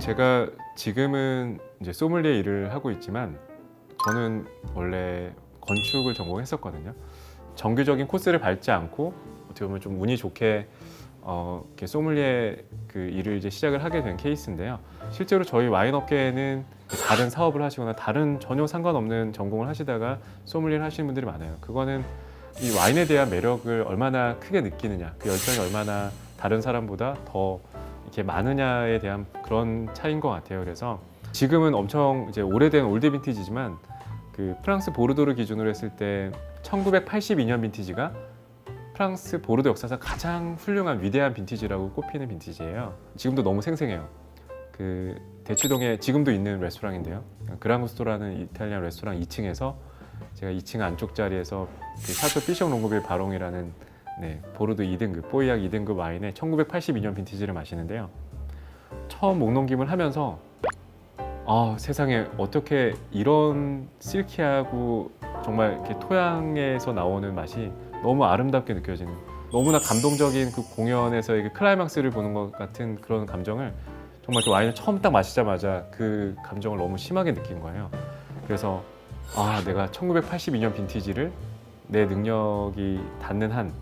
제가 지금은 이제 소믈리에 일을 하고 있지만 저는 원래 건축을 전공했었거든요. 정규적인 코스를 밟지 않고 어떻게 보면 좀 운이 좋게 이렇게 소믈리에 그 일을 이제 시작을 하게 된 케이스인데요. 실제로 저희 와인 업계에는 다른 사업을 하시거나 다른 전혀 상관없는 전공을 하시다가 소믈리에를 하시는 분들이 많아요. 그거는 이 와인에 대한 매력을 얼마나 크게 느끼느냐, 그 열정이 얼마나 다른 사람보다 더 이렇게 많으냐에 대한 그런 차이인 것 같아요. 그래서 지금은 엄청 이제 오래된 올드 빈티지지만 그 프랑스 보르도를 기준으로 했을 때 1982년 빈티지가 프랑스 보르도 역사상 가장 훌륭한 위대한 빈티지라고 꼽히는 빈티지예요. 지금도 너무 생생해요. 그 대치동에 지금도 있는 레스토랑인데요. 그랑구스토라는 이탈리안 레스토랑 2층에서 제가 2층 안쪽 자리에서 그 샤토 피숑 롱고빌 바롱이라는 보르도 2등급, 뽀이약 2등급 와인의 1982년 빈티지를 마시는데요. 처음 목 넘김을 하면서 세상에 어떻게 이런 실키하고 정말 이렇게 토양에서 나오는 맛이 너무 아름답게 느껴지는, 너무나 감동적인 그 공연에서의 그 클라이막스를 보는 것 같은 그런 감정을 정말 그 와인을 처음 딱 마시자마자 그 감정을 너무 심하게 느낀 거예요. 그래서 내가 1982년 빈티지를 내 능력이 닿는 한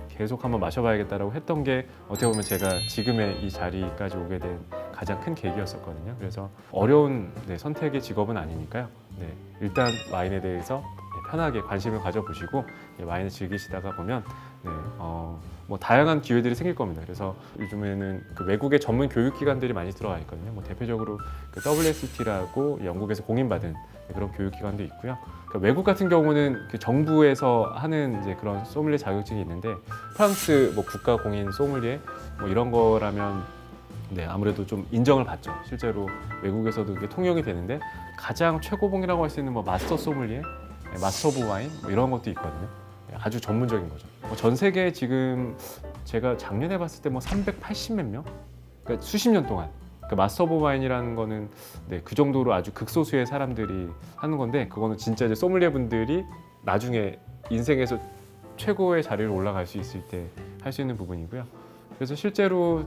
계속 한번 마셔봐야겠다라고 했던 게 어떻게 보면 제가 지금의 이 자리까지 오게 된 가장 큰 계기였었거든요. 그래서 어려운 선택의 직업은 아니니까요. 일단 와인에 대해서 편하게 관심을 가져보시고 와인을 즐기시다가 보면 뭐 다양한 기회들이 생길 겁니다. 그래서 요즘에는 그 외국의 전문 교육기관들이 많이 들어가 있거든요. 뭐 대표적으로 그 WSET라고 영국에서 공인받은 그런 교육기관도 있고요. 그러니까 외국 같은 경우는 그 정부에서 하는 이제 그런 소믈리에 자격증이 있는데 프랑스 뭐 국가 공인 소믈리에 뭐 이런 거라면 아무래도 좀 인정을 받죠. 실제로 외국에서도 그게 통용이 되는데 가장 최고봉이라고 할 수 있는 뭐 마스터 소믈리에, 마스터 오브 와인 뭐 이런 것도 있거든요. 아주 전문적인 거죠. 전 세계에 지금 제가 작년에 봤을 때 뭐 380몇 명? 그러니까 수십 년 동안 그 마스터 오브 와인이라는 거는 그 정도로 아주 극소수의 사람들이 하는 건데, 그거는 진짜 이제 소믈리에 분들이 나중에 인생에서 최고의 자리를 올라갈 수 있을 때 할 수 있는 부분이고요. 그래서 실제로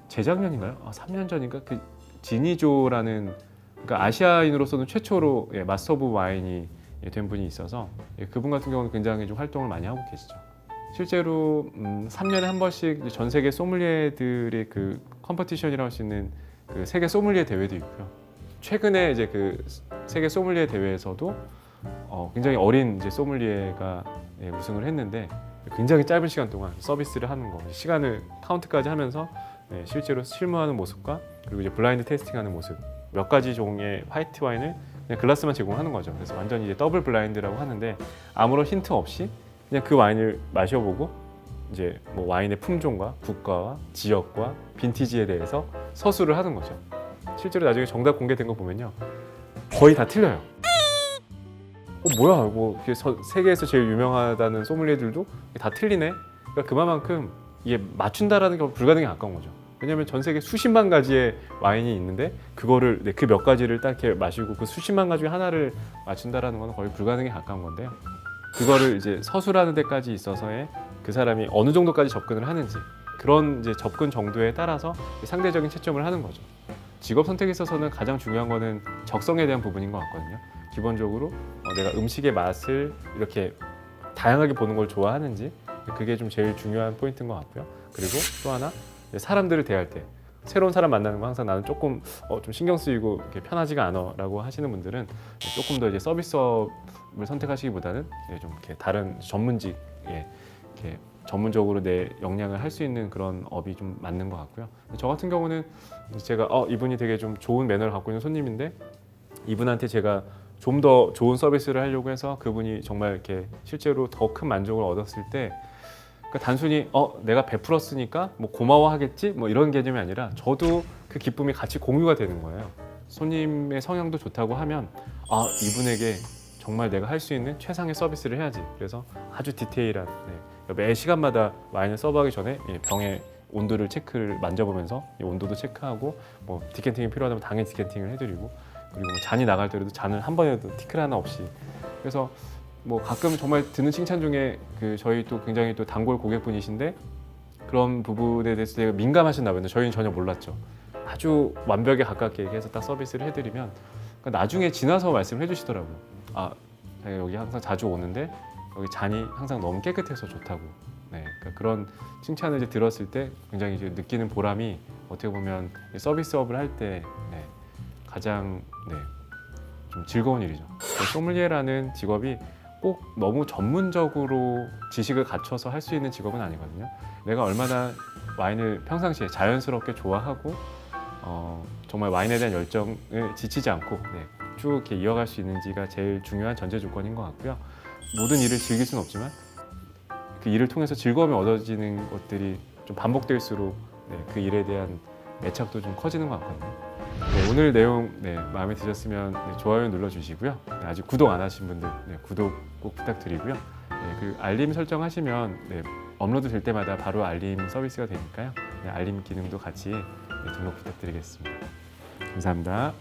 재작년인가요? 3년 전인가? 그 지니조라는, 그러니까 아시아인으로서는 최초로 마스터 오브 와인이 된 분이 있어서 그분 같은 경우는 굉장히 좀 활동을 많이 하고 계시죠. 실제로 3년에 한 번씩 전 세계 소믈리에들의 그 컴퍼티션이라고 할 수 있는 그 세계 소믈리에 대회도 있고요. 최근에 이제 그 세계 소믈리에 대회에서도 굉장히 어린 이제 소믈리에가 우승을 했는데 굉장히 짧은 시간 동안 서비스를 하는 거, 시간을 카운트까지 하면서 실제로 실무하는 모습과 그리고 이제 블라인드 테스팅하는 모습, 몇 가지 종의 화이트 와인을 그냥 글라스만 제공하는 거죠. 그래서 완전히 이제 더블 블라인드라고 하는데 아무런 힌트 없이 그냥 그 와인을 마셔보고 이제 뭐 와인의 품종과 국가와 지역과 빈티지에 대해서 서술을 하는 거죠. 실제로 나중에 정답 공개된 거 보면요, 거의 다 틀려요. 뭐야, 뭐 세계에서 제일 유명하다는 소믈리에들도 다 틀리네. 그러니까 그만큼 이게 맞춘다라는 게 불가능에 가까운 거죠. 왜냐하면 전 세계 수십만 가지의 와인이 있는데 그거를 그 몇 가지를 딱 이렇게 마시고 그 수십만 가지 중에 하나를 맞춘다라는 건 거의 불가능에 가까운 건데요. 그거를 이제 서술하는 데까지 있어서의 그 사람이 어느 정도까지 접근을 하는지, 그런 이제 접근 정도에 따라서 상대적인 채점을 하는 거죠. 직업 선택에 있어서는 가장 중요한 거는 적성에 대한 부분인 것 같거든요. 기본적으로 내가 음식의 맛을 이렇게 다양하게 보는 걸 좋아하는지, 그게 좀 제일 중요한 포인트인 것 같고요. 그리고 또 하나, 사람들을 대할 때 새로운 사람 만나는 거 항상 나는 조금 좀 신경 쓰이고 이렇게 편하지가 않아라고 하시는 분들은 조금 더 이제 서비스업을 선택하시기보다는 좀 이렇게 다른 전문직, 이렇게 전문적으로 내 역량을 할 수 있는 그런 업이 좀 맞는 것 같고요. 저 같은 경우는 제가 이분이 되게 좀 좋은 매너를 갖고 있는 손님인데 이분한테 제가 좀 더 좋은 서비스를 하려고 해서 그분이 정말 이렇게 실제로 더 큰 만족을 얻었을 때, 그러니까 단순히 내가 베풀었으니까 뭐 고마워하겠지 뭐 이런 개념이 아니라 저도 그 기쁨이 같이 공유가 되는 거예요. 손님의 성향도 좋다고 하면 이분에게 정말 내가 할 수 있는 최상의 서비스를 해야지. 그래서 아주 디테일한 매 시간마다 와인을 서브하기 전에 병의 온도를 체크를 만져보면서 온도도 체크하고 뭐 디캔팅이 필요하다면 당연히 디캔팅을 해드리고, 그리고 뭐 잔이 나갈 때도 잔을 한 번에도 티끌 하나 없이. 그래서 뭐 가끔 정말 듣는 칭찬 중에 그 저희 또 굉장히 또 단골 고객분이신데 그런 부분에 대해서 되게 민감하셨나 봐요. 저희는 전혀 몰랐죠. 아주 완벽에 가깝게 해서 딱 서비스를 해드리면 그러니까 나중에 지나서 말씀을 해주시더라고요. 아, 자기가 여기 항상 자주 오는데 여기 잔이 항상 너무 깨끗해서 좋다고. 네, 그러니까 그런 칭찬을 이제 들었을 때 굉장히 이제 느끼는 보람이 어떻게 보면 이 서비스업을 할 때 네, 가장 네, 좀 즐거운 일이죠. 소믈리에라는 직업이 꼭 너무 전문적으로 지식을 갖춰서 할 수 있는 직업은 아니거든요. 내가 얼마나 와인을 평상시에 자연스럽게 좋아하고 정말 와인에 대한 열정을 지치지 않고 네, 쭉 이렇게 이어갈 수 있는지가 제일 중요한 전제 조건인 것 같고요. 모든 일을 즐길 수는 없지만 그 일을 통해서 즐거움이 얻어지는 것들이 좀 반복될수록 네, 그 일에 대한 애착도 좀 커지는 것 같거든요. 네, 오늘 내용 네, 마음에 드셨으면 네, 좋아요 눌러주시고요. 네, 아직 구독 안 하신 분들 네, 구독 꼭 부탁드리고요. 네, 그 알림 설정하시면 네, 업로드 될 때마다 바로 알림 서비스가 되니까요. 네, 알림 기능도 같이 네, 등록 부탁드리겠습니다. 감사합니다.